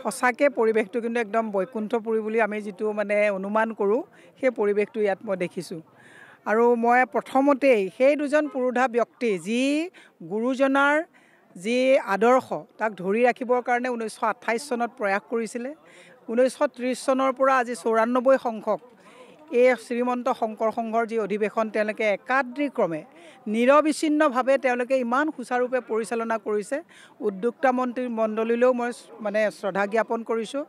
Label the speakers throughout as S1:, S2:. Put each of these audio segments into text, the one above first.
S1: সঁচাকৈ পৰিৱেশটো কিন্তু একদম বৈকুণ্ঠপুৰী বুলি আমি যিটো মানে অনুমান কৰোঁ সেই পৰিৱেশটো ইয়াত মই দেখিছোঁ আৰু মই প্ৰথমতেই সেই দুজন পুৰোধা ব্যক্তি যি গুৰুজনাৰ যি আদৰ্শ তাক ধৰি ৰাখিবৰ কাৰণে 1928 চনত প্ৰয়াস কৰিছিলে 1930 চনৰ পৰা আজি 94 সংখ্যক এই শ্ৰীমন্ত শংকৰ সংঘৰ যি অধিৱেশন তেওঁলোকে একাদ্ৰীক্ৰমে নিৰবিচ্ছিন্নভাৱে তেওঁলোকে ইমান সুচাৰুৰূপে পৰিচালনা কৰিছে উদ্যোক্তা মন্ত্ৰী মণ্ডলীলৈও মই মানে শ্ৰদ্ধা জ্ঞাপন কৰিছোঁ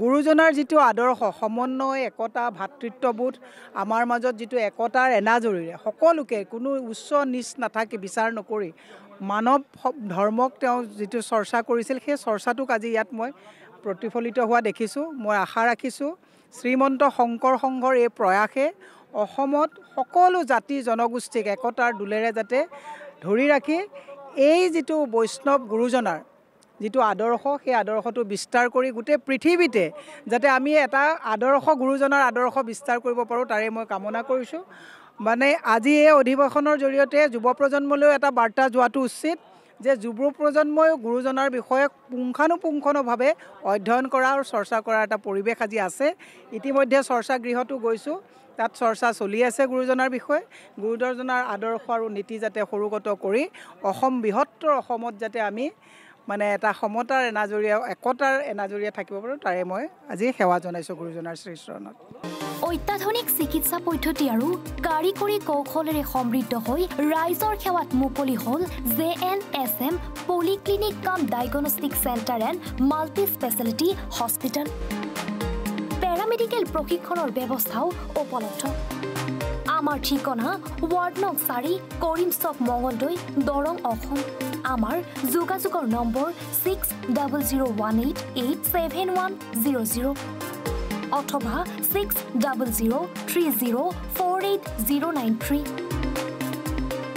S1: গুৰুজনাৰ যিটো আদৰ্শ সমন্বয় একতা ভাতৃত্ববোধ আমাৰ মাজত যিটো একতাৰ এনাজৰীৰে সকলোকে কোনো উচ্চ নিচ নাথাকি বিচাৰ নকৰি মানৱ ধৰ্মক তেওঁ যিটো চৰ্চা কৰিছিল সেই চৰ্চাটোক আজি ইয়াত মই প্ৰতিফলিত হোৱা দেখিছোঁ মই আশা ৰাখিছোঁ শ্ৰীমন্ত শংকৰ সংঘৰ এই প্ৰয়াসে অসমত সকলো জাতি জনগোষ্ঠীক একতাৰ দোলেৰে যাতে ধৰি ৰাখি এই যিটো বৈষ্ণৱ গুৰুজনাৰ যিটো আদৰ্শ সেই আদৰ্শটো বিস্তাৰ কৰি গোটেই পৃথিৱীতে যাতে আমি এটা আদৰ্শ গুৰুজনাৰ আদৰ্শ বিস্তাৰ কৰিব পাৰোঁ তাৰে মই কামনা কৰিছোঁ মানে আজি এই অধিৱেশনৰ জৰিয়তে যুৱ প্ৰজন্মলৈও এটা বাৰ্তা যোৱাটো উচিত যে যুৱ প্ৰজন্মই গুৰুজনাৰ বিষয়ে পুংখানুপুংখভাৱে অধ্যয়ন কৰা আৰু চৰ্চা কৰাৰ এটা পৰিৱেশ আজি আছে ইতিমধ্যে চৰ্চা গৃহতো গৈছোঁ তাত চৰ্চা চলি আছে গুৰুজনাৰ বিষয়ে গুৰুজনাৰ আদৰ্শ আৰু নীতি যাতে সৰুগত কৰি অসম বৃহত্তৰ অসমত যাতে আমি মানে এটা সমতাৰ এনাজৰীয়া একতাৰ এনাজৰীয়া থাকিব পাৰোঁ তাৰে মই আজি সেৱা জনাইছোঁ গুৰুজনাৰ শ্ৰীচৰণত
S2: অত্যাধুনিক চিকিৎসা পদ্ধতি আৰু কাৰিকৰী কৌশলেৰে সমৃদ্ধ হৈ ৰাইজৰ সেৱাত মুকলি হ'ল JNSM পলিক্লিনিক কাম diagnostic centre and multi speciality hospital paramedical প্ৰশিক্ষণৰ ব্যৱস্থাও উপলব্ধ আমাৰ ঠিকনা ৱাৰ্ড নং 4 কৰিম চক মঙলদৈ দৰং অসম আমাৰ যোগাযোগৰ নম্বৰ 6001887100 অথবা 6003048093